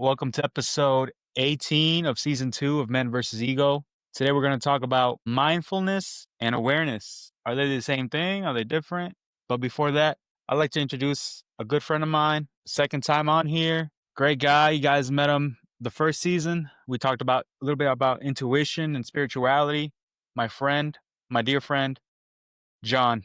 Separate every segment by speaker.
Speaker 1: Welcome to episode 18 of season 2 of Men versus Ego. Today we're going to talk about mindfulness and awareness. Are they the same thing? Are they different? But before that, I'd like to introduce a good friend of mine, second time on here. Great guy. You guys met him the first season. We talked about a little bit about intuition and spirituality. My friend, my dear friend, John.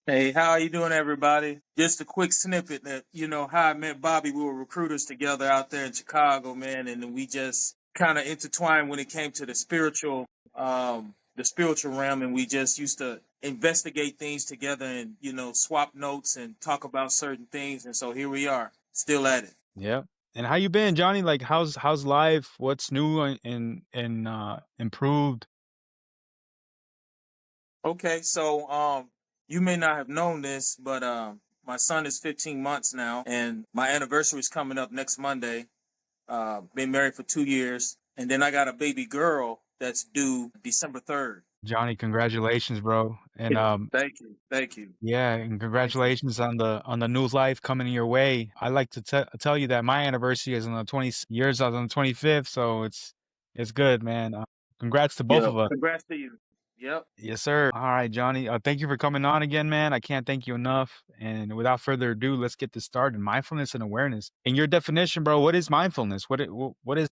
Speaker 2: Hey, how are you doing, everybody? Just a quick snippet that, how I met Bobby. We were recruiters together out there in Chicago, man, and then we just kind of intertwined when it came to the spiritual realm, and we just used to investigate things together and, swap notes and talk about certain things. And so here we are, still at it.
Speaker 1: Yeah. And how you been, Johnny? Like how's life? What's new and improved?
Speaker 2: Okay, so you may not have known this, but my son is 15 months now, and my anniversary is coming up next Monday. Been married for 2 years, and then I got a baby girl that's due December 3rd.
Speaker 1: Johnny, congratulations, bro. And
Speaker 2: Yeah, thank you,
Speaker 1: yeah, and
Speaker 2: thank you.
Speaker 1: congratulations on the new life coming your way. I like to tell you that my anniversary is on the 20 years. I was on the 25th, so it's good, man. Congrats to both
Speaker 2: Yeah,
Speaker 1: of us.
Speaker 2: congrats to you. Yep.
Speaker 1: Yes, sir. All right, Johnny. Thank you for coming on again, man. I can't thank you enough. And without further ado, let's get this started. Mindfulness and awareness. In your definition, bro, what is mindfulness? What is?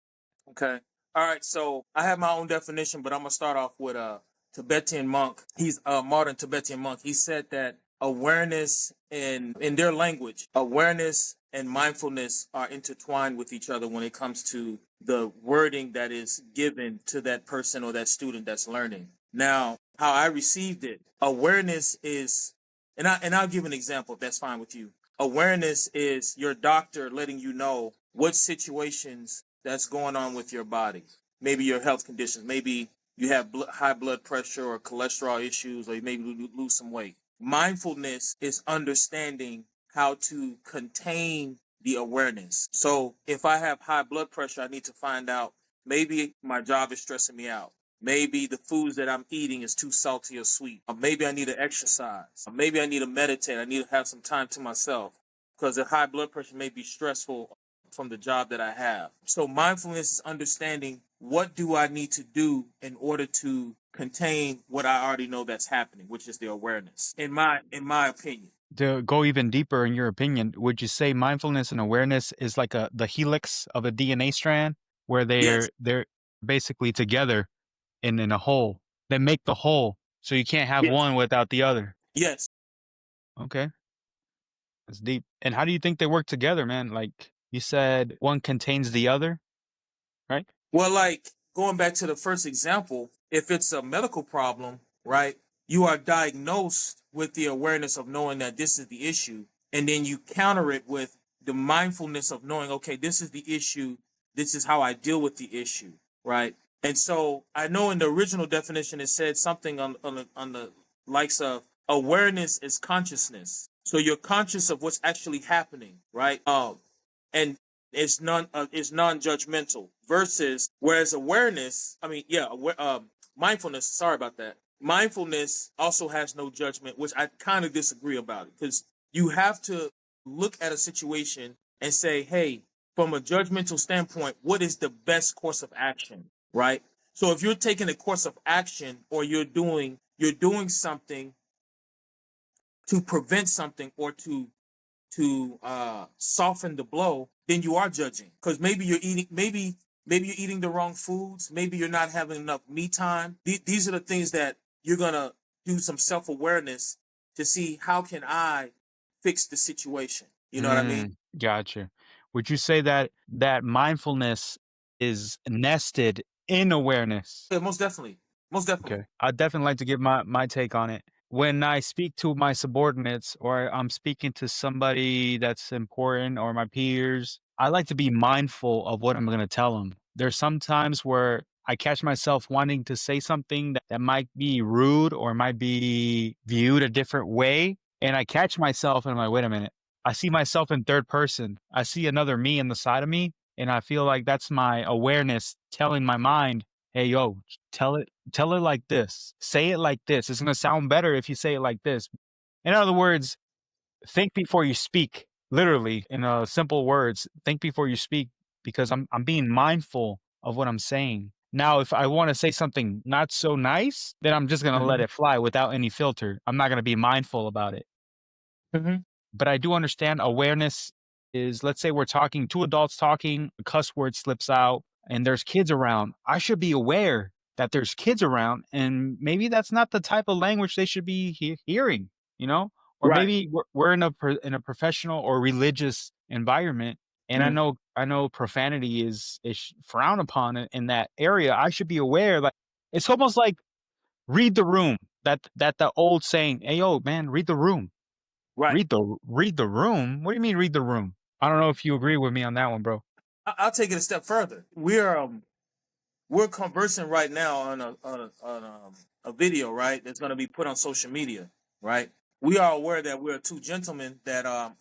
Speaker 2: Okay. All right. So I have my own definition, but I'm gonna start off with a Tibetan monk. He's a modern Tibetan monk. He said that awareness in their language, awareness and mindfulness are intertwined with each other when it comes to the wording that is given to that person or that student that's learning. Now, how I received it, awareness is, and I'll give an example if that's fine with you. Awareness is your doctor letting you know what situations that's going on with your body. Maybe your health conditions. Maybe you have high blood pressure or cholesterol issues, or you maybe lose some weight. Mindfulness is understanding how to contain the awareness. So if I have high blood pressure, I need to find out maybe my job is stressing me out. Maybe the foods that I'm eating is too salty or sweet. Or maybe I need to exercise. Or maybe I need to meditate. I need to have some time to myself because the high blood pressure may be stressful from the job that I have. So mindfulness is understanding what do I need to do in order to contain what I already know that's happening, which is the awareness. In my opinion.
Speaker 1: To go even deeper in your opinion, would you say mindfulness and awareness is like the helix of a DNA strand where
Speaker 2: Yes.
Speaker 1: they're basically together in a whole? They make the whole, so you can't have
Speaker 2: Yes.
Speaker 1: one without the other.
Speaker 2: Yes.
Speaker 1: Okay, that's deep. And how do you think they work together, man? Like you said, one contains the other, right?
Speaker 2: Well, like going back to the first example, if it's a medical problem, right, you are diagnosed with the awareness of knowing that this is the issue. And then you counter it with the mindfulness of knowing, okay, this is the issue. This is how I deal with the issue, right? And so I know in the original definition, it said something on the likes of awareness is consciousness. So you're conscious of what's actually happening, right? And it's non-judgmental versus whereas awareness, mindfulness, sorry about that, mindfulness also has no judgment, which I kind of disagree about it, because you have to look at a situation and say, hey, from a judgmental standpoint, what is the best course of action, right? So if you're taking a course of action or you're doing something to prevent something or to soften the blow, then you are judging, because maybe you're eating the wrong foods, maybe you're not having enough me time. These are the things that you're gonna do some self awareness to see how can I fix the situation. You know what I mean?
Speaker 1: Gotcha. Would you say that mindfulness is nested in awareness?
Speaker 2: Yeah, most definitely, most definitely.
Speaker 1: Okay. I'd definitely like to give my take on it. When I speak to my subordinates or I'm speaking to somebody that's important or my peers, I like to be mindful of what I'm going to tell them. There's some times where I catch myself wanting to say something that might be rude or might be viewed a different way. And I catch myself and I'm like, wait a minute. I see myself in third person. I see another me in the side of me. And I feel like that's my awareness telling my mind, hey, yo, tell it like this. Say it like this. It's gonna sound better if you say it like this. In other words, think before you speak. Literally, in simple words, think before you speak because I'm being mindful of what I'm saying. Now, if I want to say something not so nice, then I'm just gonna let
Speaker 2: Mhm.
Speaker 1: it fly without any filter. I'm not gonna be mindful about it.
Speaker 2: Mhm.
Speaker 1: But I do understand awareness is, let's say we're talking, two adults talking, a cuss word slips out, and there's kids around. I should be aware that there's kids around, and maybe that's not the type of language they should be hearing, you know? Or
Speaker 2: Right.
Speaker 1: maybe we're in in a professional or religious environment, and
Speaker 2: Mhm.
Speaker 1: I know profanity is frowned upon in that area. I should be aware. Like it's almost like read the room. That the old saying, "Hey, yo, man, read the room."
Speaker 2: Right.
Speaker 1: Read the room? What do you mean read the room? I don't know if you agree with me on that one, bro.
Speaker 2: I'll take it a step further. We're conversing right now on a video, right? That's going to be put on social media, right? We are aware that we're two gentlemen that are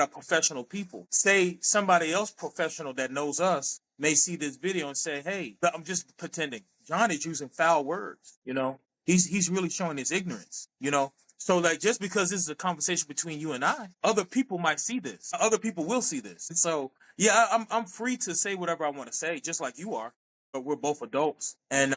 Speaker 2: professional people. Say somebody else professional that knows us may see this video and say, "Hey, I'm just pretending. John is using foul words. You know, he's really showing his ignorance. You know." So like just because this is a conversation between you and I, other people might see this. Other people will see this. So yeah, I'm free to say whatever I want to say, just like you are. But we're both adults, and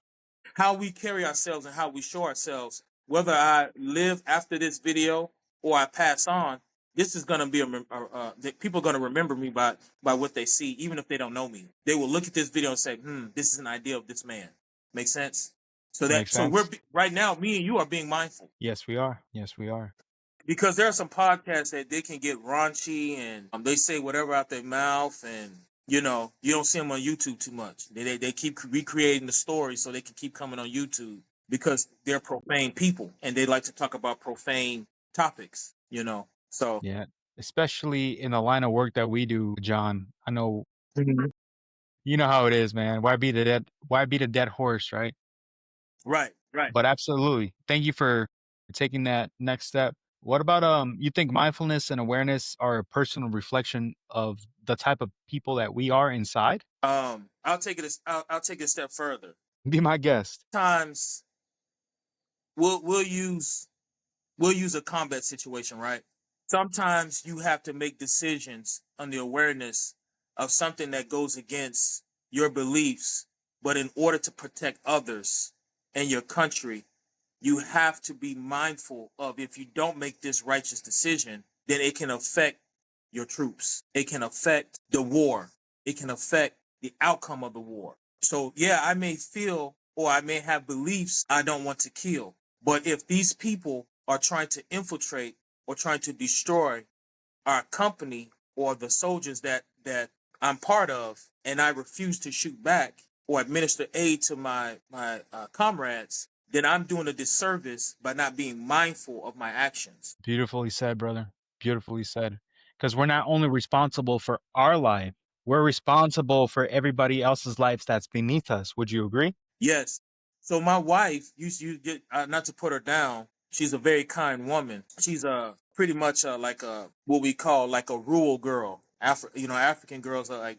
Speaker 2: how we carry ourselves and how we show ourselves, whether I live after this video or I pass on, this is going to be that people are going to remember me by what they see, even if they don't know me. They will look at this video and say, this is an idea of this man." Make sense?
Speaker 1: Makes
Speaker 2: So we're
Speaker 1: sense?
Speaker 2: right now, me and you are being mindful
Speaker 1: Yes, we are. Yes, we are.
Speaker 2: because there are some podcasts that they can get raunchy and they say whatever out their mouth, and you don't see them on YouTube too much. They keep recreating the story so they can keep coming on YouTube because they're profane people and they like to talk about profane topics. So
Speaker 1: Yeah. Especially in the line of work that we do, John. I know
Speaker 2: Mhm.
Speaker 1: you know how it is, man. Why beat a dead horse, right?
Speaker 2: Right, right.
Speaker 1: But absolutely. Thank you for taking that next step. What about you think mindfulness and awareness are a personal reflection of the type of people that we are inside?
Speaker 2: I'll take it a step further.
Speaker 1: Be my guest.
Speaker 2: Times we'll use a combat situation, right? Sometimes you have to make decisions on the awareness of something that goes against your beliefs, but in order to protect others and your country, you have to be mindful of if you don't make this righteous decision, then it can affect your troops. It can affect the war. It can affect the outcome of the war. So, yeah, I may feel or I may have beliefs I don't want to kill. But if these people are trying to infiltrate or trying to destroy our company or the soldiers that I'm part of, and I refuse to shoot back or administer aid to my comrades, then I'm doing a disservice by not being mindful of my actions.
Speaker 1: Beautifully said, brother. Beautifully said. Because we're not only responsible for our life, we're responsible for everybody else's lives that's beneath us. Would you agree?
Speaker 2: Yes. So my wife, you get not to put her down. She's a very kind woman. She's pretty much like a what we call like a rural girl. African girls are like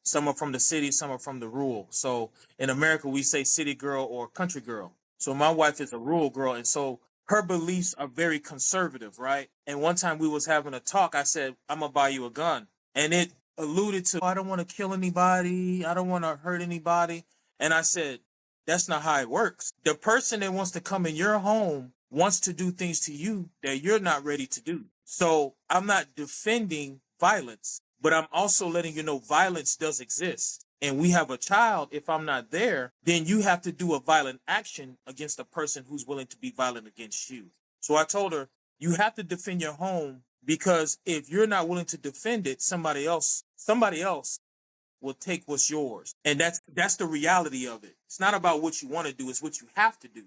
Speaker 2: some are from the city, some are from the rural. So in America, we say city girl or country girl. So my wife is a rural girl, and so her beliefs are very conservative, right? And one time we was having a talk. I said, "I'm gonna buy you a gun," and it alluded to, "I don't want to kill anybody. I don't want to hurt anybody." And I said, that's not how it works. The person that wants to come in your home wants to do things to you that you're not ready to do. So I'm not defending violence, but I'm also letting you know violence does exist. And we have a child. If I'm not there, then you have to do a violent action against a person who's willing to be violent against you. So I told her, you have to defend your home because if you're not willing to defend it, somebody else will take what's yours. And that's the reality of it. It's not about what you want to do, it's what you have to do.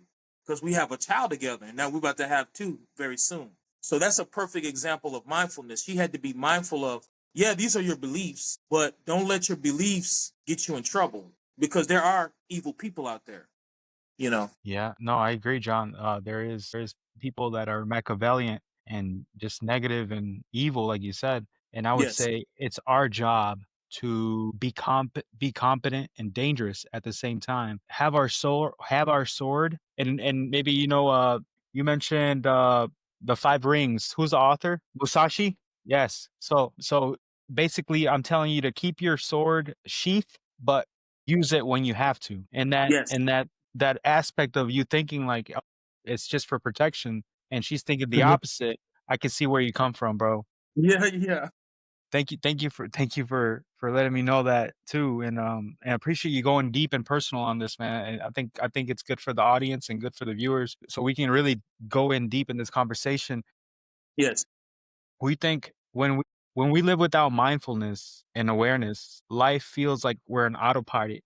Speaker 2: Because we have a child together, and now we're about to have two very soon. So that's a perfect example of mindfulness. She had to be mindful of, yeah, these are your beliefs, but don't let your beliefs get you in trouble because there are evil people out there, you know.
Speaker 1: Yeah, no, I agree, John. There is people that are Machiavellian and just negative and evil, like you said. And I would
Speaker 2: Yes.
Speaker 1: say it's our job to be competent and dangerous at the same time. Have our sword, and maybe you mentioned the Five Rings. Who's the author? Musashi. Yes. So basically I'm telling you to keep your sword sheath, but use it when you have to. And that
Speaker 2: Yes.
Speaker 1: and that that aspect of you thinking like, "Oh, it's just for protection," and she's thinking the
Speaker 2: Mhm.
Speaker 1: opposite. I can see where you come from, bro.
Speaker 2: Yeah, yeah.
Speaker 1: Thank you for letting me know that too, and I appreciate you going deep and personal on this, man. And I think it's good for the audience and good for the viewers, so we can really go in deep in this conversation.
Speaker 2: Yes.
Speaker 1: We think when we live without mindfulness and awareness, life feels like we're an autopilot,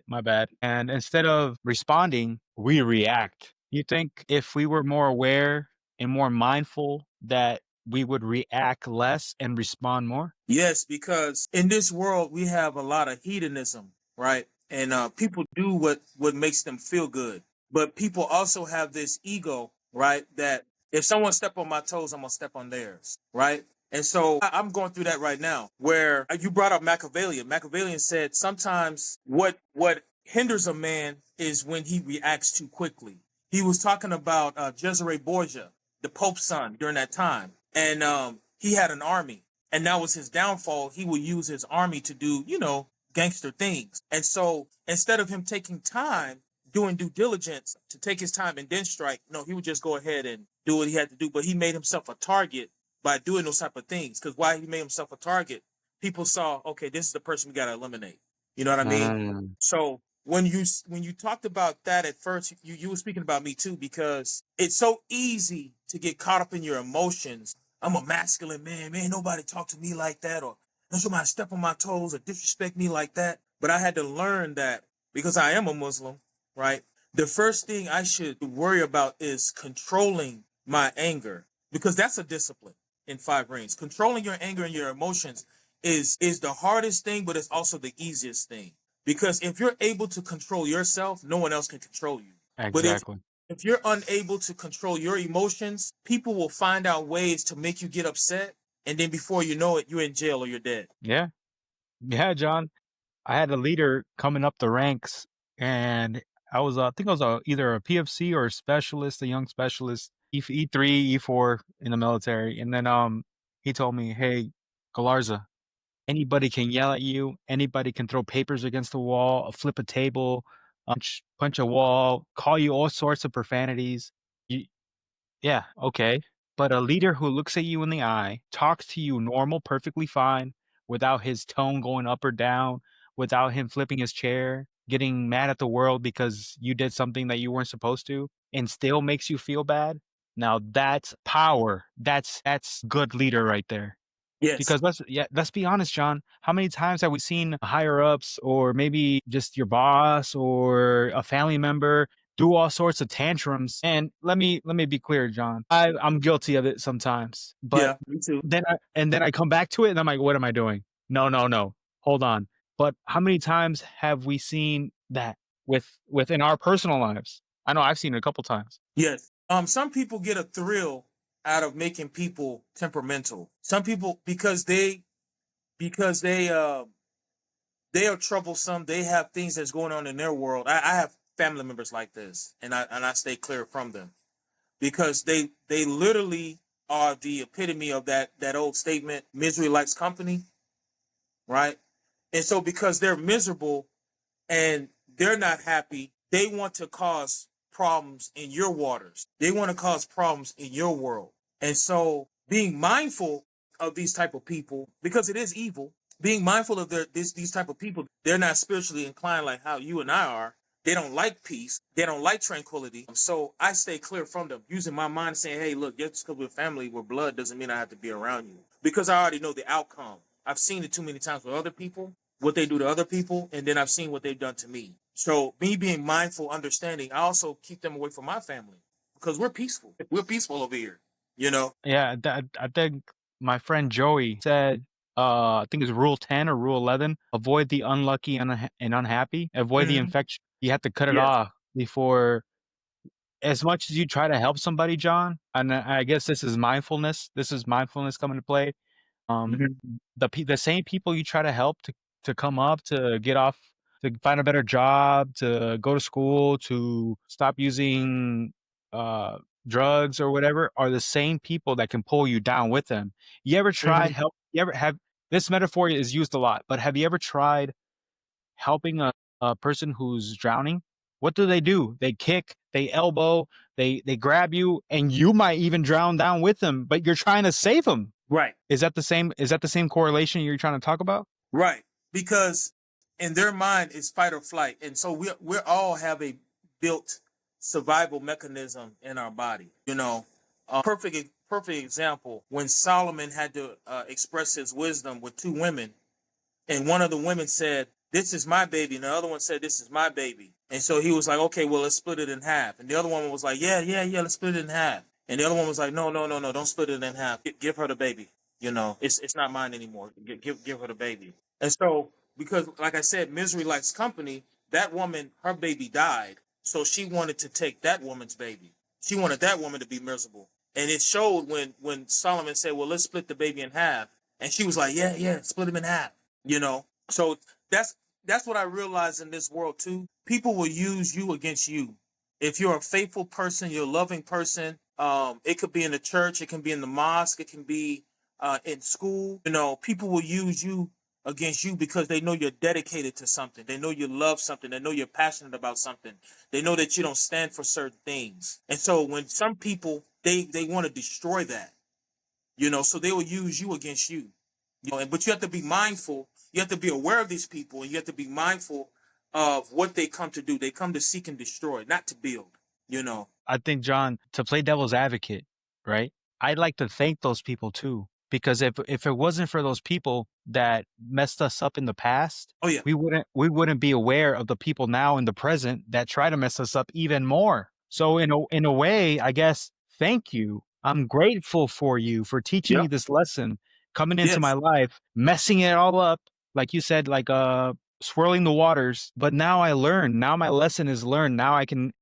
Speaker 1: my bad. And instead of responding, we react. You think if we were more aware and more mindful that we would react less and respond more?
Speaker 2: Yes, because in this world we have a lot of hedonism, right? And people do what makes them feel good, but people also have this ego, right? That if someone step on my toes, I'm gonna step on theirs, right? And so I'm going through that right now. Where you brought up Machiavellian. Machiavellian said sometimes what hinders a man is when he reacts too quickly. He was talking about Cesare Borgia, the Pope's son during that time, and he had an army, and that was his downfall. He would use his army to do, gangster things. And so instead of him taking time doing due diligence to take his time and then strike, no, he would just go ahead and do what he had to do. But he made himself a target by doing those type of things. Because why he made himself a target, people saw, okay, this is the person we got to eliminate. You know what I mean?
Speaker 1: Mm,
Speaker 2: So when you talked about that at first, you were speaking about me too, because it's so easy to get caught up in your emotions. I'm a masculine man, man. Nobody talk to me like that, or don't somebody step on my toes or disrespect me like that. But I had to learn that because I am a Muslim, right? The first thing I should worry about is controlling my anger, because that's a discipline in five rings. Controlling your anger and your emotions is the hardest thing, but it's also the easiest thing. Because if you're able to control yourself, no one else can control you. But
Speaker 1: exactly.
Speaker 2: if you're unable to control your emotions, people will find out ways to make you get upset, and then before you know it, you're in jail or you're dead.
Speaker 1: Yeah. Yeah, John. I had a leader coming up the ranks, and I think I was either a PFC or a specialist, a young specialist, E3, E4 in the military. And then he told me, "Hey, Galarza, anybody can yell at you. Anybody can throw papers against the wall, flip a table, punch a wall, call you all sorts of profanities. Yeah, okay. But a leader who looks at you in the eye, talks to you normal, perfectly fine, without his tone going up or down, without him flipping his chair, getting mad at the world because you did something that you weren't supposed to, and still makes you feel bad. Now that's power. That's good leader right there.
Speaker 2: Yes.
Speaker 1: Because let's be honest, John. How many times have we seen higher ups or maybe just your boss or a family member do all sorts of tantrums? And let me be clear, John. I'm guilty of it sometimes. But
Speaker 2: Yeah, me too.
Speaker 1: then I come back to it and I'm like, what am I doing? No, no, no. Hold on. But how many times have we seen that within our personal lives? I know I've seen it a couple times.
Speaker 2: Yes. Some people get a thrill out of making people temperamental. Some people because they are troublesome. They have things that's going on in their world. I have family members like this, and I stay clear from them because they literally are the epitome of that old statement, misery likes company, right? And so because they're miserable and they're not happy, they want to cause problems in your waters. They want to cause problems in your world. And so being mindful of these type of people, because it is evil, being mindful of these type of people, they're not spiritually inclined like how you and I are. They don't like peace. They don't like tranquility. So I stay clear from them, using my mind, saying, hey, look, just because we're family, we're blood, doesn't mean I have to be around you. Because I already know the outcome. I've seen it too many times with other people, what they do to other people, and then I've seen what they've done to me. So me being mindful, understanding, I also keep them away from my family because we're peaceful. We're peaceful over here, you know?
Speaker 1: Yeah, I think my friend Joey said, I think it's rule 10 or rule 11, avoid the unlucky and, and unhappy, avoid the
Speaker 2: Mhm.
Speaker 1: infection. You have to cut it
Speaker 2: Yes.
Speaker 1: off before, as much as you try to help somebody, John. And I guess this is mindfulness. This is mindfulness coming to play. Um,
Speaker 2: Mhm.
Speaker 1: the same people you try to help to come up, to get off, to find a better job, to go to school, to stop using drugs or whatever are the same people that can pull you down with them. You ever tried
Speaker 2: Mhm.
Speaker 1: help you ever have this metaphor is used a lot, but have you ever tried helping a person who's drowning? What do? They kick, they elbow, they grab you, and you might even drown down with them, but you're trying to save them.
Speaker 2: Right.
Speaker 1: Is that the same correlation you're trying to talk about?
Speaker 2: Right. Because in their mind it's fight or flight. And so we all have a built survival mechanism in our body. Perfect example when Solomon had to express his wisdom with two women, and one of the women said, "This is my baby," and the other one said, "This is my baby." And so he was like, "Okay, well, let's split it in half." And the other woman was like, "Yeah, yeah, yeah, let's split it in half." And the other one was like, "No, no, no, no, don't split it in half. Give her the baby. It's not mine anymore. Give her the baby." And so, because like I said, misery likes company. That woman, her baby died, so she wanted to take that woman's baby. She wanted that woman to be miserable, and it showed when Solomon said, "Well, let's split the baby in half," and she was like, "Yeah, yeah, split him in half." So that's what I realize in this world too. People will use you against you. If you're a faithful person, you're a loving person, it could be in the church, it can be in the mosque, it can be in school. People will use you against you because they know you're dedicated to something, they know you love something, they know you're passionate about something, they know that you don't stand for certain things. And so when some people they want to destroy that, so they will use you against you. But you have to be mindful. You have to be aware of these people, and you have to be mindful of what they come to do. They come to seek and destroy, not to build.
Speaker 1: I think, John, to play devil's advocate, right? I'd like to thank those people too, because if it wasn't for those people that messed us up in the past,
Speaker 2: Oh yeah.
Speaker 1: we wouldn't be aware of the people now in the present that try to mess us up even more. So in a way, I guess, thank you. I'm grateful for you for teaching me
Speaker 2: Yep.
Speaker 1: this lesson, coming into my
Speaker 2: Yes.
Speaker 1: life, messing it all up, like you said, like swirling the waters. But now I learn. Now my lesson is learned. Now I can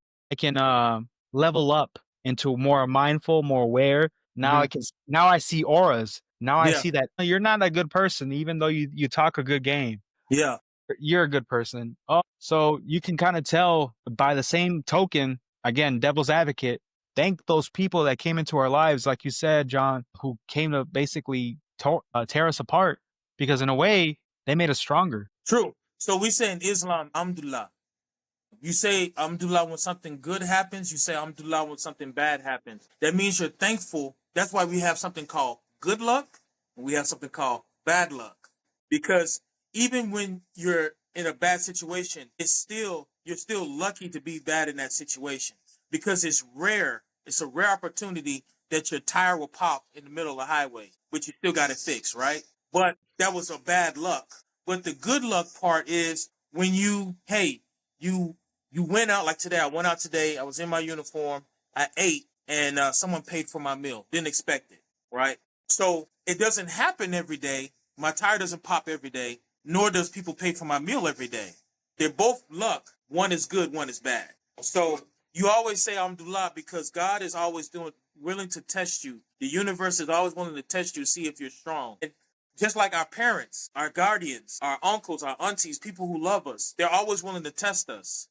Speaker 1: level up into more mindful, more aware.
Speaker 2: Hmm.
Speaker 1: Now I see auras. Now I
Speaker 2: Yeah.
Speaker 1: see that you're not a good person, even though you talk a good game.
Speaker 2: Yeah.
Speaker 1: You're a good person. Oh, so you can kind of tell by the same token, again, devil's advocate, thank those people that came into our lives, like you said, John, who came to basically tear us apart because in a way, they made us stronger.
Speaker 2: True. So we say in Islam, Alhamdulillah. You say Alhamdulillah when something good happens. You say Alhamdulillah when something bad happens. That means you're thankful. That's why we have something called good luck and we have something called bad luck. Because even when you're in a bad situation, you're still lucky to be bad in that situation. Because it's rare. It's a rare opportunity that your tire will pop in the middle of the highway, but you still got it fixed, right? But that was a bad luck. But the good luck part is when you you went out. Like today. I went out today. I was in my uniform. I ate, and someone paid for my meal. Didn't expect it, right? So it doesn't happen every day. My tire doesn't pop every day, nor does people pay for my meal every day. They're both luck. One is good, one is bad. So you always say Alhamdulillah because God is always willing to test you. The universe is always willing to test you to see if you're strong. And just like our parents, our guardians, our uncles, our aunties, people who love us, they're always willing to test us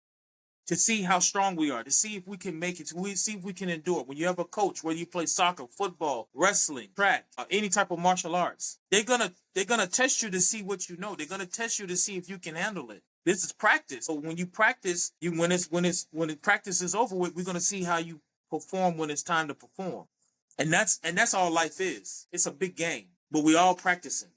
Speaker 2: to see how strong we are, to see if we can make it, to see if we can endure. When you have a coach, whether you play soccer, football, wrestling, track, any type of martial arts, they're gonna test you to see what you know. They're gonna test you to see if you can handle it. This is practice. So when you practice, when practice is over with, we're gonna see how you perform when it's time to perform. And that's all life is. It's a big game, but we all practicing.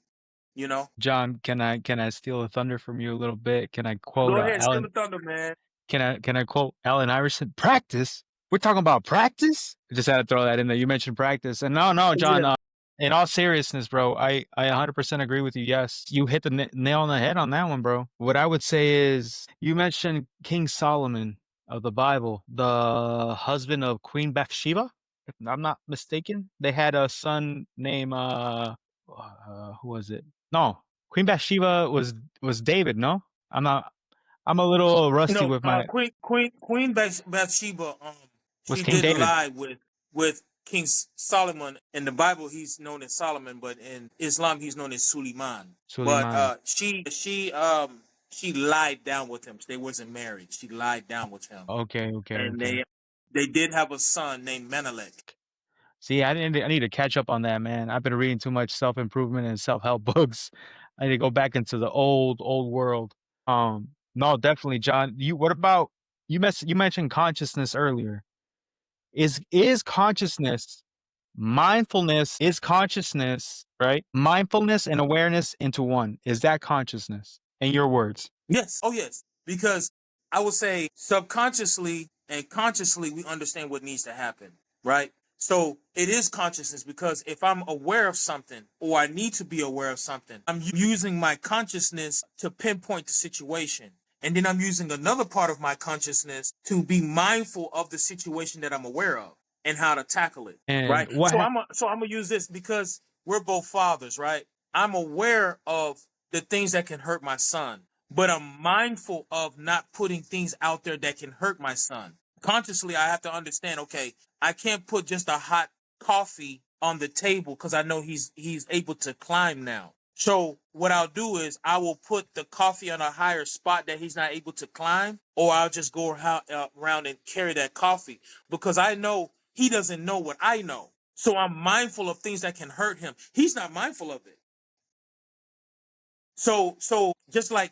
Speaker 2: You know.
Speaker 1: John, can I steal a thunder from you a little bit? Can I quote
Speaker 2: Go ahead, steal the
Speaker 1: Alan?
Speaker 2: thunder, man.
Speaker 1: Can I quote Allen Iverson? Practice? We're talking about practice? I just had to throw that in there. You mentioned practice. And no, John,
Speaker 2: Yeah.
Speaker 1: in all seriousness, bro, I 100% agree with you. Yes, you hit the nail on the head on that one, bro. What I would say is you mentioned King Solomon of the Bible, the husband of Queen Bathsheba, if I'm not mistaken. They had a son named who was it? No, Queen Bathsheba was David, no? I'm a little rusty
Speaker 2: No,
Speaker 1: with my
Speaker 2: Queen Bathsheba,
Speaker 1: was
Speaker 2: she
Speaker 1: King
Speaker 2: did
Speaker 1: David,
Speaker 2: lie with King Solomon. In the Bible, he's known as Solomon, but in Islam, he's known as Suleiman. But
Speaker 1: Suleiman.
Speaker 2: she lied down with him. They wasn't married. She lied down with him,
Speaker 1: Okay, okay,
Speaker 2: and
Speaker 1: okay.
Speaker 2: They did have a son named Menelik.
Speaker 1: See, I need to catch up on that, man. I've been reading too much self-improvement and self-help books. I need to go back into the old world. No, definitely, John. What about you mentioned consciousness earlier. Is consciousness mindfulness is consciousness, right? Mindfulness and awareness into one. Is that consciousness? In your words.
Speaker 2: Yes. Oh, yes. Because I would say subconsciously and consciously, we understand what needs to happen, right? So it is consciousness because if I'm aware of something or I need to be aware of something, I'm using my consciousness to pinpoint the situation. And then I'm using another part of my consciousness to be mindful of the situation that I'm aware of and how to tackle it,
Speaker 1: And
Speaker 2: right? So I'm gonna use this because we're both fathers, right? I'm aware of the things that can hurt my son, but I'm mindful of not putting things out there that can hurt my son. Consciously, I have to understand, okay, I can't put just a hot coffee on the table because I know he's able to climb now. So what I'll do is I will put the coffee on a higher spot that he's not able to climb, or I'll just go around and carry that coffee because I know he doesn't know what I know. So I'm mindful of things that can hurt him. He's not mindful of it. So just like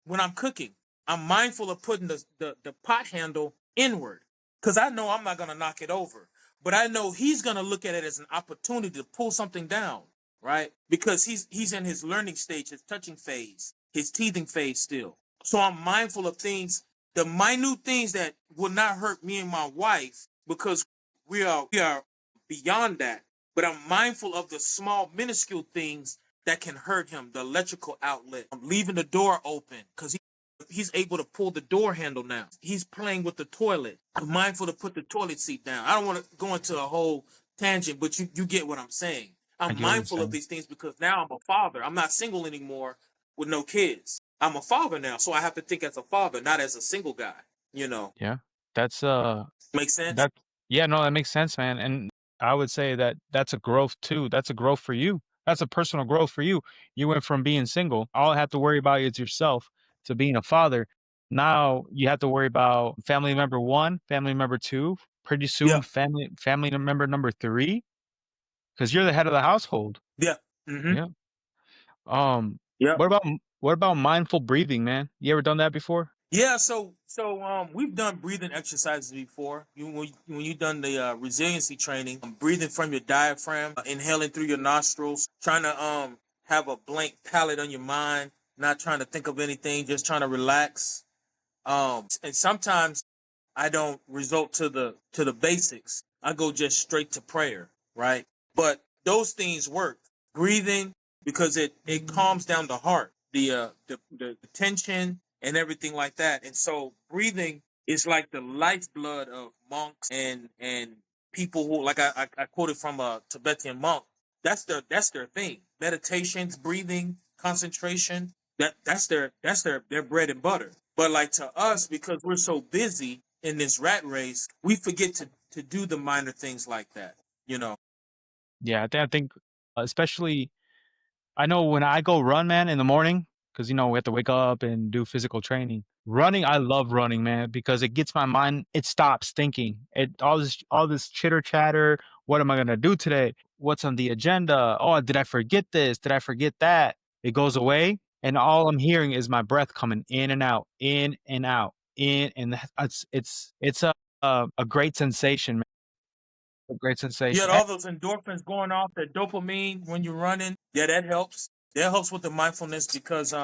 Speaker 2: when I'm cooking, I'm mindful of putting the pot handle inward because I know I'm not going to knock it over. But I know he's going to look at it as an opportunity to pull something down, right? Because he's in his learning stage, his touching phase, his teething phase still. So I'm mindful of things, the minute things that will not hurt me and my wife because we are beyond that. But I'm mindful of the small, minuscule things that can hurt him. The electrical outlet. I'm leaving the door open because he's able to pull the door handle now. He's playing with the toilet. I'm mindful to put the toilet seat down. I don't want to go into a whole tangent, but you get what I'm saying.
Speaker 1: I
Speaker 2: I'm
Speaker 1: get what you're
Speaker 2: mindful of
Speaker 1: saying.
Speaker 2: these things because now I'm a father. I'm not single anymore with no kids. I'm a father now, so I have to think as a father, not as a single guy. You know,
Speaker 1: Yeah. That's
Speaker 2: make sense?
Speaker 1: that yeah, no, that makes sense, man. And I would say that that's a growth too. That's a growth for you. That's a personal growth for you. You went from being single, all I have to worry about is yourself, to being a father. Now you have to worry about family member 1, family member 2, pretty soon
Speaker 2: Yeah,
Speaker 1: family member number 3, because you're the head of the household.
Speaker 2: yeah, mm-hmm.
Speaker 1: Yeah. Um,
Speaker 2: Yeah.
Speaker 1: what about mindful breathing, man? You ever done that before?
Speaker 2: Yeah, so we've done breathing exercises before. When you done the resiliency training, breathing from your diaphragm, inhaling through your nostrils, trying to have a blank palette on your mind, not trying to think of anything, just trying to relax. And sometimes I don't resort to the basics. I go just straight to prayer, right? But those things work. Breathing because it calms down the heart, the tension and everything like that. And so breathing is like the lifeblood of monks and people who like I quoted from a Tibetan monk. That's their thing. Meditations, breathing, concentration. That's their bread and butter. But like to us, because we're so busy in this rat race, we forget to do the minor things like that. You know.
Speaker 1: Yeah, I think especially I know when I go run, man, in the morning, because we have to wake up and do physical training. Running, I love running, man, because it gets my mind. It stops thinking. All this chitter chatter. What am I gonna do today? What's on the agenda? Oh, did I forget this? Did I forget that? It goes away, and all I'm hearing is my breath coming in and out, in and out, in and it's a great sensation, man. A great
Speaker 2: You
Speaker 1: sensation.
Speaker 2: had all those endorphins going off, that dopamine when you're running. Yeah, that helps. That helps with the mindfulness because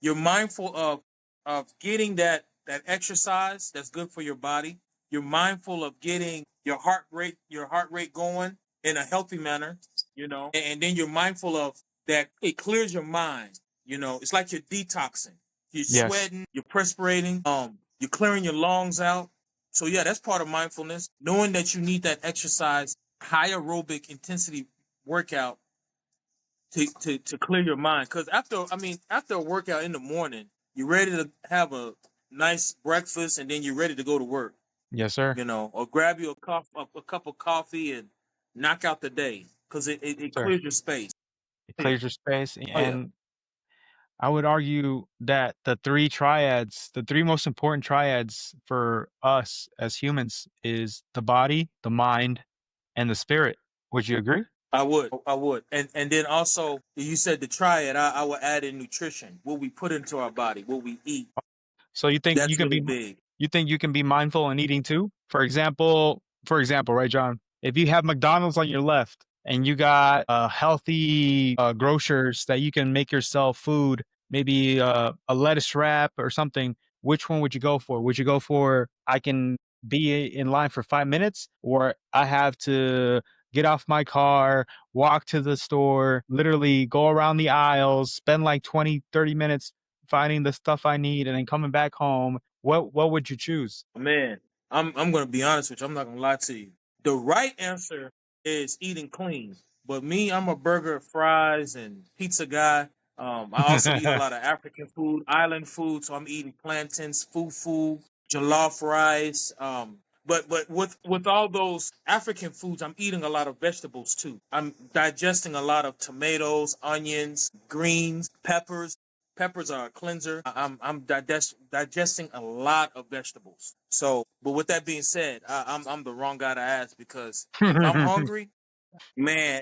Speaker 2: you're mindful of getting that exercise that's good for your body. You're mindful of getting your heart rate going in a healthy manner, and then you're mindful of that it clears your mind. It's like you're detoxing. You're
Speaker 1: Yes.
Speaker 2: sweating, you're perspirating, you're clearing your lungs out. So yeah, that's part of mindfulness. Knowing that you need that exercise, high aerobic intensity workout to clear your mind. Because after a workout in the morning, you're ready to have a nice breakfast, and then you're ready to go to work.
Speaker 1: Yes, sir.
Speaker 2: Or grab you a cup of coffee and knock out the day because it
Speaker 1: Sir.
Speaker 2: clears your space.
Speaker 1: It
Speaker 2: Oh yeah,
Speaker 1: clears your space,
Speaker 2: oh yeah,
Speaker 1: and I would argue that the 3 triads, the 3 most important triads for us as humans is the body, the mind, and the spirit. Would you agree?
Speaker 2: I would, and then also you said the triad. I would add in nutrition, what we put into our body, what we eat.
Speaker 1: So
Speaker 2: That's really big.
Speaker 1: you think you can be mindful in eating too? For example, right, John? If you have McDonald's on your left and you got healthy grocers that you can make yourself food, maybe a lettuce wrap or something, which one would you go for? Would you go for I can be in line for 5 minutes, or I have to get off my car, walk to the store, literally go around the aisles, spend like 20, 30 minutes finding the stuff I need and then coming back home? What would you choose?
Speaker 2: Man, I'm gonna be honest with you. I'm not gonna lie to you. The right answer is eating clean. But me, I'm a burger, fries, and pizza guy. I also eat a lot of African food, island food. So I'm eating plantains, fufu, jollof rice. But with all those African foods, I'm eating a lot of vegetables too. I'm digesting a lot of tomatoes, onions, greens, peppers. Peppers are a cleanser. I'm digesting a lot of vegetables. So, but with that being said, I'm the wrong guy to ask because if I'm hungry, man,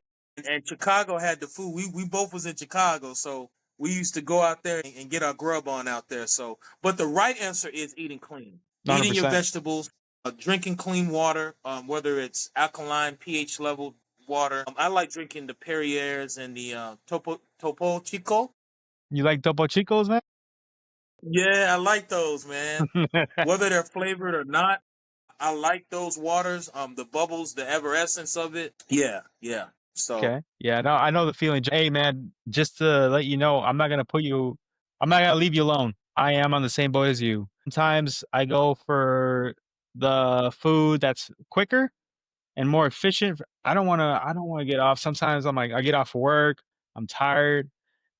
Speaker 2: and Chicago had the food. We both was in Chicago, so we used to go out there and get our grub on out there. So, but the right answer is eating clean, eating your
Speaker 1: 100%.
Speaker 2: vegetables, drinking clean water, whether it's alkaline, pH level water. I like drinking the Perrier's and the Topo Chico.
Speaker 1: You like Topo Chicos, man?
Speaker 2: Yeah, I like those, man. Whether they're flavored or not, I like those waters. The bubbles, the ever essence of it. Yeah, yeah. So,
Speaker 1: Okay. Yeah, no, I know the feeling. Hey, man, just to let you know, I'm not gonna leave you alone. I am on the same boat as you. Sometimes I go for the food that's quicker and more efficient. I don't wanna get off. Sometimes I'm like, I get off work, I'm tired,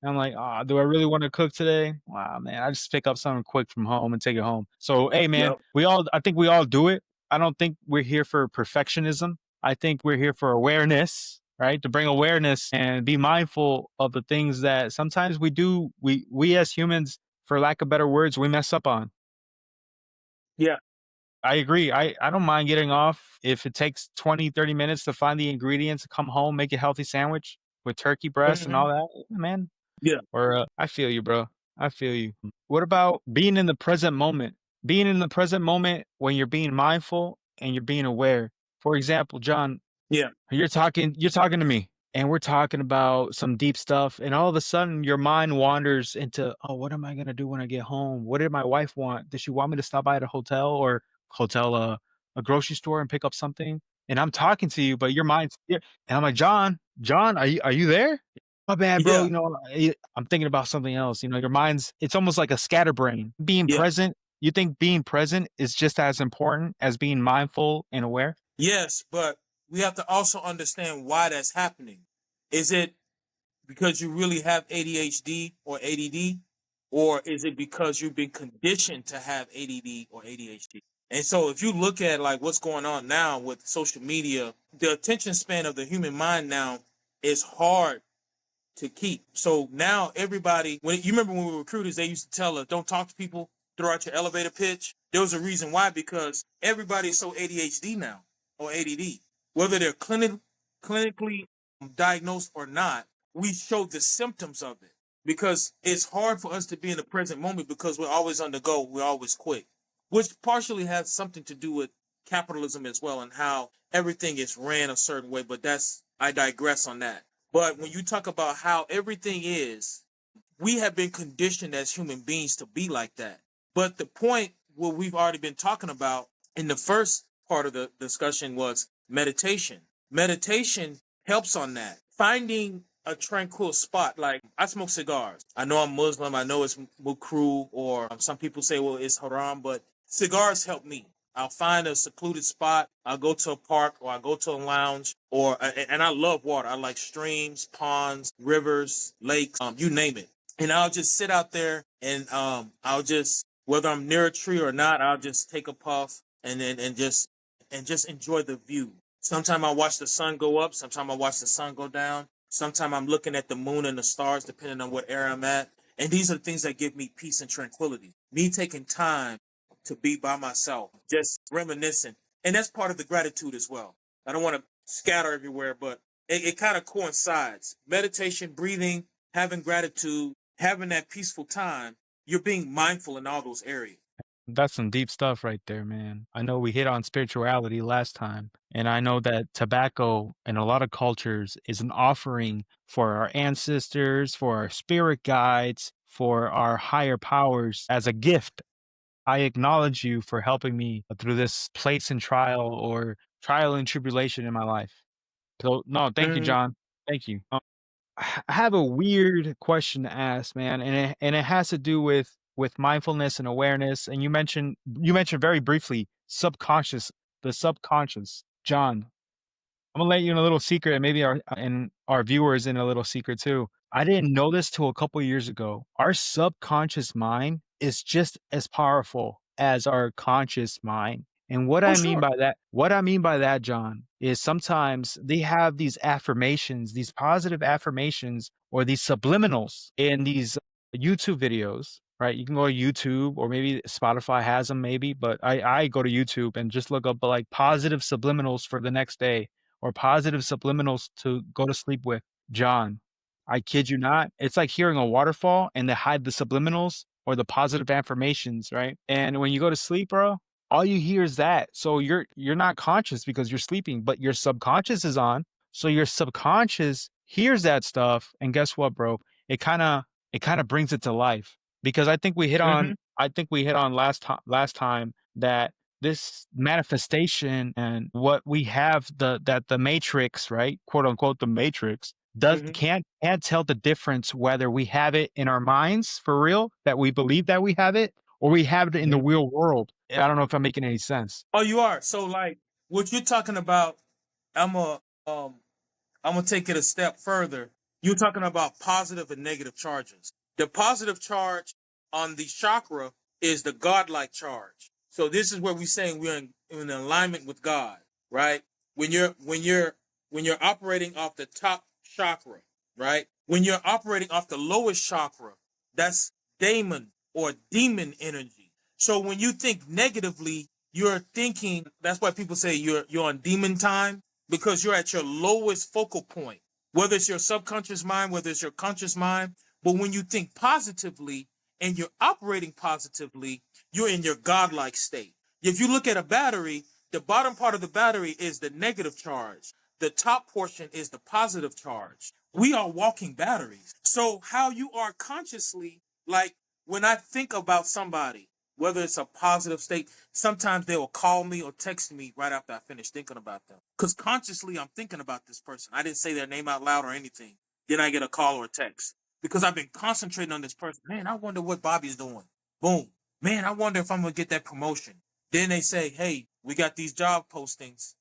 Speaker 1: and I'm like, "Ah, do I really wanna cook today?" Wow, man, I just pick up something quick from home and take it home. So, hey, man,
Speaker 2: yep.
Speaker 1: I think we all do it. I don't think we're here for perfectionism. I think we're here for awareness, right? To bring awareness and be mindful of the things that sometimes we as humans, for lack of better words, we mess up on.
Speaker 2: Yeah.
Speaker 1: I agree. I don't mind getting off if it takes 20, 30 minutes to find the ingredients, come home, make a healthy sandwich with turkey breast and
Speaker 2: Hmm.
Speaker 1: all that. Yeah, man.
Speaker 2: Yeah.
Speaker 1: Or I feel you, bro. I feel you. What about being in the present moment? Being in the present moment when you're being mindful and you're being aware. For example, John,
Speaker 2: Yeah.
Speaker 1: you're talking to me and we're talking about some deep stuff and all of a sudden your mind wanders into, "Oh, what am I going to do when I get home? What did my wife want? Does she want me to stop by at a hotel or hotel a grocery store and pick up something?" And I'm talking to you, but your mind's here. And I'm like, "John, are you there?" "My bad, bro.
Speaker 2: Yeah.
Speaker 1: You know, I'm thinking about something else." You know, your mind's it's almost like a scatterbrain. Being
Speaker 2: Yeah.
Speaker 1: present, you think being present is just as important as being mindful and aware?
Speaker 2: Yes, but we have to also understand why that's happening. Is it because you really have ADHD or ADD, or is it because you've been conditioned to have ADD or ADHD? And so, if you look at like what's going on now with social media, the attention span of the human mind now is hard to keep. So now everybody, when you remember when we were recruiters, they used to tell us, "Don't talk to people, throw out your elevator pitch." There was a reason why, because everybody's so ADHD now or ADD, whether they're clinically diagnosed or not. We show the symptoms of it because it's hard for us to be in the present moment because we're always on the go, we're always quick, which partially has something to do with capitalism as well and how everything is ran a certain way. But that's I digress on that. But when you talk about how everything is, we have been conditioned as human beings to be like that. But the point, what we've already been talking about in the first part of the discussion, was meditation. Meditation helps on that. Finding a tranquil spot. Like, I smoke cigars. I know I'm Muslim. I know it's makruh, or some people say, well, it's haram, but cigars help me. I'll find a secluded spot. I'll go to a park or I'll go to a lounge, and I love water. I like streams, ponds, rivers, lakes, you name it. And I'll just sit out there and I'll just, whether I'm near a tree or not, I'll just take a puff and just enjoy the view. Sometimes I watch the sun go up. Sometimes I watch the sun go down. Sometimes I'm looking at the moon and the stars, depending on what area I'm at. And these are the things that give me peace and tranquility. Me taking time to be by myself, just reminiscing. And that's part of the gratitude as well. I don't want to scatter everywhere, but it kind of coincides. Meditation, breathing, having gratitude, having that peaceful time, you're being mindful in all those areas.
Speaker 1: That's some deep stuff right there, man. I know we hit on spirituality last time, and I know that tobacco in a lot of cultures is an offering for our ancestors, for our spirit guides, for our higher powers as a gift. I acknowledge you for helping me through this place and trial and tribulation in my life. So, no, thank you,
Speaker 2: Mm-hmm.
Speaker 1: John. Thank you. I have a weird question to ask, man, and it has to do with mindfulness and awareness. And you mentioned very briefly subconscious, the subconscious. John, I'm gonna let you in a little secret, and maybe our viewers in a little secret too. I didn't know this till a couple years ago. Our subconscious mind is just as powerful as our conscious mind. And
Speaker 2: Oh, sure.
Speaker 1: what I mean by that, John, is sometimes they have these affirmations, these positive affirmations, or these subliminals in these YouTube videos, right? You can go to YouTube or maybe Spotify has them, maybe, but I go to YouTube and just look up like positive subliminals for the next day or positive subliminals to go to sleep with. John, I kid you not. It's like hearing a waterfall and they hide the subliminals or the positive affirmations, right? And when you go to sleep, bro, all you hear is that. So you're not conscious because you're sleeping, but your subconscious is on. So your subconscious hears that stuff, and guess what, bro? It kind of brings it to life. Because
Speaker 2: Mm-hmm.
Speaker 1: I think we hit on last time that this manifestation and what we have the matrix, right? Quote unquote the matrix does
Speaker 2: Mm-hmm.
Speaker 1: can't tell the difference whether we have it in our minds for real, that we believe that we have it, or we have it in the
Speaker 2: Mm-hmm.
Speaker 1: real world. I don't know if I'm making any sense.
Speaker 2: Oh, you are. So, like, what you're talking about, I'm a um I'm gonna take it a step further. You're talking about positive and negative charges. The positive charge on the chakra is the godlike charge. So this is where we're saying we're in alignment with God, right? When you're operating off the top chakra, right? When you're operating off the lowest chakra, that's daemon or demon energy. So when you think negatively, you're thinking. That's why people say you're on demon time because you're at your lowest focal point, whether it's your subconscious mind, whether it's your conscious mind. But when you think positively and you're operating positively, you're in your godlike state. If you look at a battery, the bottom part of the battery is the negative charge. The top portion is the positive charge. We are walking batteries. So how you are consciously, like when I think about somebody, whether it's a positive state, sometimes they will call me or text me right after I finish thinking about them. Because consciously I'm thinking about this person. I didn't say their name out loud or anything. Then I get a call or a text. Because I've been concentrating on this person. Man, I wonder what Bobby's doing. Boom. Man, I wonder if I'm going to get that promotion. Then they say, hey, we got these job postings.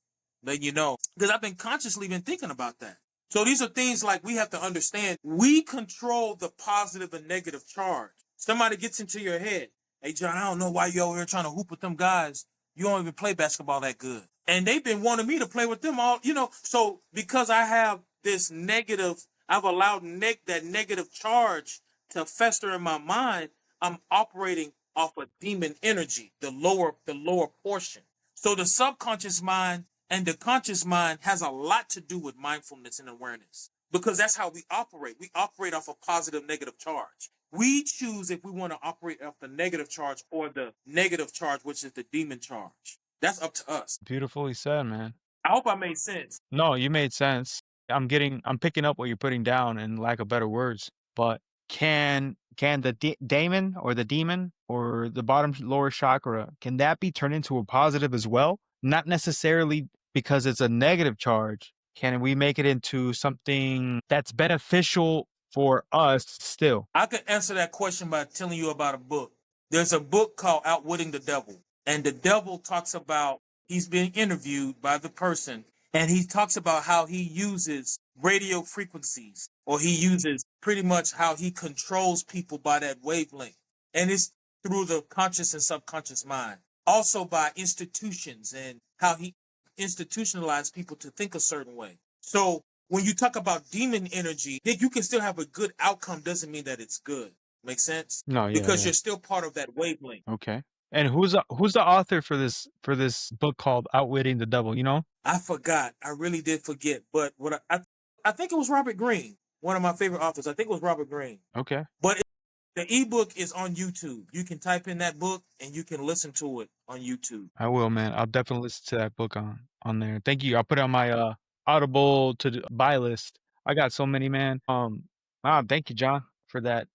Speaker 2: Letting you know. Because I've been consciously been thinking about that. So these are things like we have to understand. We control the positive and negative charge. Somebody gets into your head. Hey, John, I don't know why you over here trying to hoop with them guys. You don't even play basketball that good. And they've been wanting me to play with them all, So because I have this negative, I've allowed that negative charge to fester in my mind. I'm operating off of demon energy, the lower portion. So the subconscious mind and the conscious mind has a lot to do with mindfulness and awareness because that's how we operate. We operate off a positive, negative charge. We choose if we want to operate off the negative charge or the negative charge, which is the demon charge. That's up to us.
Speaker 1: Beautifully said, man.
Speaker 2: I hope I made sense.
Speaker 1: No, you made sense. I'm picking up what you're putting down in lack of better words. But can the daemon or the demon or the bottom lower chakra, can that be turned into a positive as well? Not necessarily because it's a negative charge. Can we make it into something that's beneficial for us still?
Speaker 2: I could answer that question by telling you about a book. There's a book called Outwitting the Devil. And the devil talks about he's being interviewed by the person. And he talks about how he uses radio frequencies or he uses pretty much how he controls people by that wavelength. And it's through the conscious and subconscious mind. Also by institutions and how he institutionalized people to think a certain way. So when you talk about demon energy, you can still have a good outcome, doesn't mean that it's good. Make sense?
Speaker 1: No, yeah,
Speaker 2: Because
Speaker 1: yeah.
Speaker 2: you're still part of that wavelength.
Speaker 1: Okay. And who's the author for this book called Outwitting the Devil, you know?
Speaker 2: I forgot. I really did forget. But I think it was Robert Greene, one of my favorite authors. I think it was Robert Greene.
Speaker 1: Okay.
Speaker 2: But the ebook is on YouTube. You can type in that book and you can listen to it on YouTube.
Speaker 1: I will, man. I'll definitely listen to that book on there. Thank you. I'll put it on my Audible to buy list. I got so many, man. Wow, thank you, John, for that.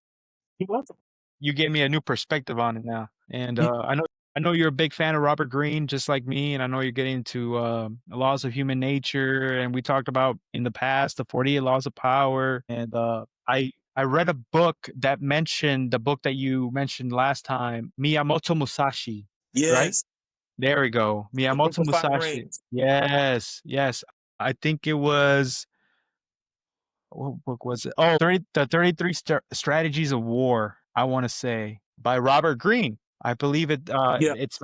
Speaker 2: You're welcome.
Speaker 1: You gave me a new perspective on it now. And I know you're a big fan of Robert Greene, just like me, and I know you're getting into laws of human nature. And we talked about in the past the 48 laws of power. And I read a book that mentioned the book that you mentioned last time, Miyamoto Musashi, right?
Speaker 2: Yes.
Speaker 1: There we go.
Speaker 2: The Book
Speaker 1: Miyamoto
Speaker 2: of Fire
Speaker 1: Musashi.
Speaker 2: Rings.
Speaker 1: Yes, yes. I think it was what book was it? Oh, 30, the 33 Strategies of War, I want to say, by Robert Greene. I believe
Speaker 2: Yeah.
Speaker 1: it's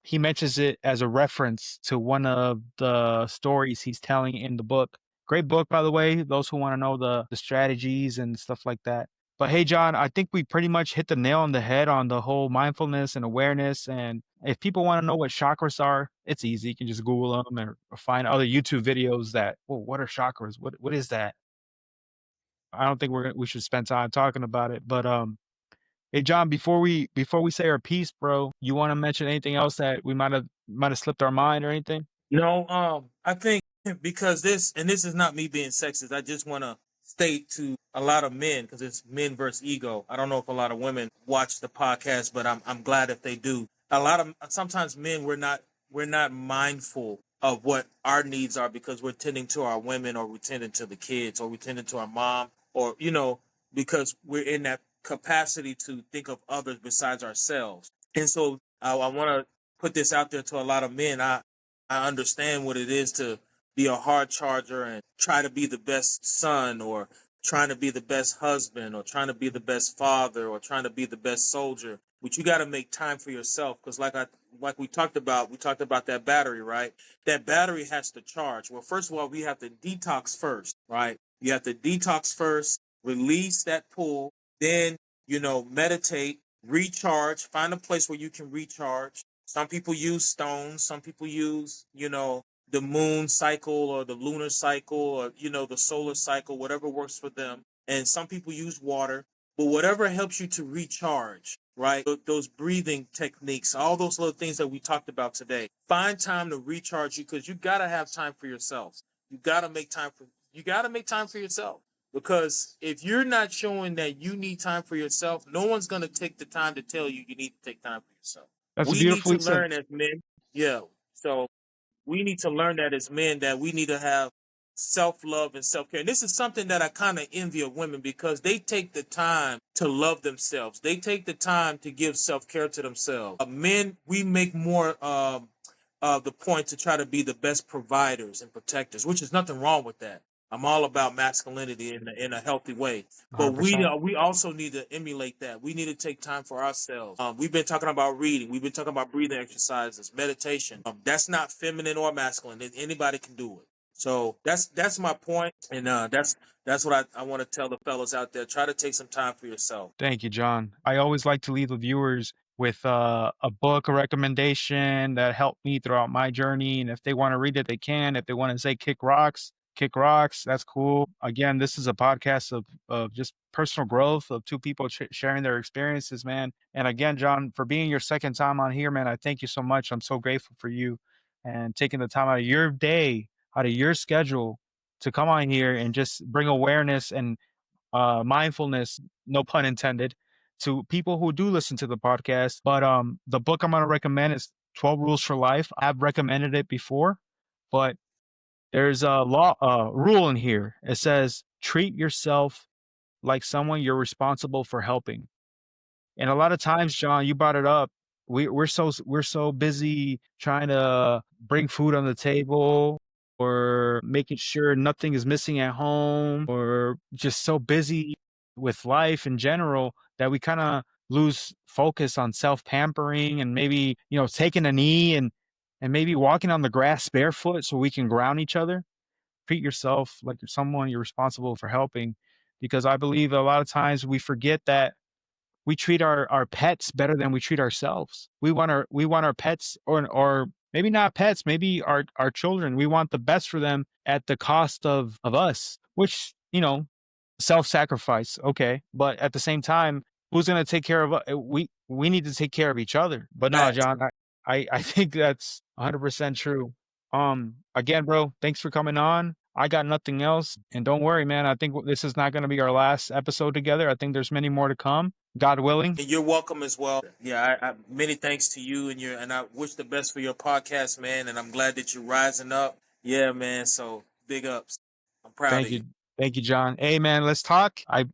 Speaker 1: he mentions it as a reference to one of the stories he's telling in the book. Great book, by the way, those who want to know the strategies and stuff like that. But hey, John, I think we pretty much hit the nail on the head on the whole mindfulness and awareness. And if people want to know what chakras are, it's easy. You can just Google them or find other YouTube videos that, well, what are chakras? What is that? I don't think we should spend time talking about it. But hey, John, before we say our piece, bro, you want to mention anything else that we might have slipped our mind or anything?
Speaker 2: No, I think because this is not me being sexist. I just want to state to a lot of men because it's men versus ego. I don't know if a lot of women watch the podcast, but I'm glad if they do. A lot of sometimes men we're not mindful of what our needs are because we're tending to our women or we're tending to the kids or we're tending to our mom or because we're in that capacity to think of others besides ourselves. And so I want to put this out there to a lot of men. I understand what it is to be a hard charger and try to be the best son or trying to be the best husband or trying to be the best father or trying to be the best soldier. But you got to make time for yourself because like we talked about that battery, right? That battery has to charge. Well, first of all, we have to detox first, right? You have to detox first, release that pull, then, meditate, recharge, find a place where you can recharge. Some people use stones. Some people use, the moon cycle or the lunar cycle or, the solar cycle, whatever works for them. And some people use water, but whatever helps you to recharge, right? Those breathing techniques, all those little things that we talked about today. Find time to recharge you because you got to have time for yourself. You got to make time for yourself. Because if you're not showing that you need time for yourself, no one's going to take the time to tell you you need to take time for yourself.
Speaker 1: That's
Speaker 2: We need to
Speaker 1: beautifully said.
Speaker 2: learn as men. Yeah. So we need to learn that as men that we need to have self-love and self-care. And this is something that I kind of envy of women because they take the time to love themselves. They take the time to give self-care to themselves. Men, we make more the point to try to be the best providers and protectors, which is nothing wrong with that. I'm all about masculinity in a healthy way, but we
Speaker 1: 100%.
Speaker 2: we also need to emulate that. We need to take time for ourselves. We've been talking about reading. We've been talking about breathing exercises, meditation. That's not feminine or masculine. Anybody can do it. So that's my point, and that's what I want to tell the fellas out there. Try to take some time for yourself.
Speaker 1: Thank you, John. I always like to leave the viewers with a book, a recommendation that helped me throughout my journey. And if they want to read it, they can. If they want to say kick rocks, that's cool. Again, this is a podcast of just personal growth of two people sharing their experiences, man. And again, John, for being your second time on here, man, I thank you so much. I'm so grateful for you and taking the time out of your day, out of your schedule to come on here and just bring awareness and mindfulness, no pun intended, to people who do listen to the podcast. But the book I'm going to recommend is 12 Rules for Life. I've recommended it before, but there's a rule in here. It says treat yourself like someone you're responsible for helping. And a lot of times, John, you brought it up. We're so busy trying to bring food on the table or making sure nothing is missing at home or just so busy with life in general that we kind of lose focus on self-pampering and maybe, taking a knee and maybe walking on the grass barefoot so we can ground each other. Treat yourself like you're someone you're responsible for helping because I believe a lot of times we forget that we treat our pets better than we treat ourselves. We want our pets, or maybe not pets, maybe our children. We want the best for them at the cost of us, which, self-sacrifice, okay. But at the same time, who's gonna take care of we need to take care of each other. But no,
Speaker 2: Facts.
Speaker 1: John, I think that's 100% true. Again, bro, thanks for coming on. I got nothing else, and don't worry, man. I think this is not gonna be our last episode together. I think there's many more to come, God willing.
Speaker 2: And you're welcome as well. Yeah, many thanks to you and I wish the best for your podcast, man. And I'm glad that you're rising up. Yeah, man. So big ups. I'm proud
Speaker 1: Thank
Speaker 2: of you.
Speaker 1: you. Thank you, John. Hey, man, let's talk. I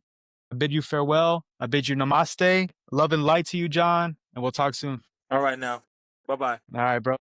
Speaker 1: bid you farewell. I bid you namaste. Love and light to you, John, and we'll talk soon.
Speaker 2: All right now. Bye bye.
Speaker 1: All right, bro.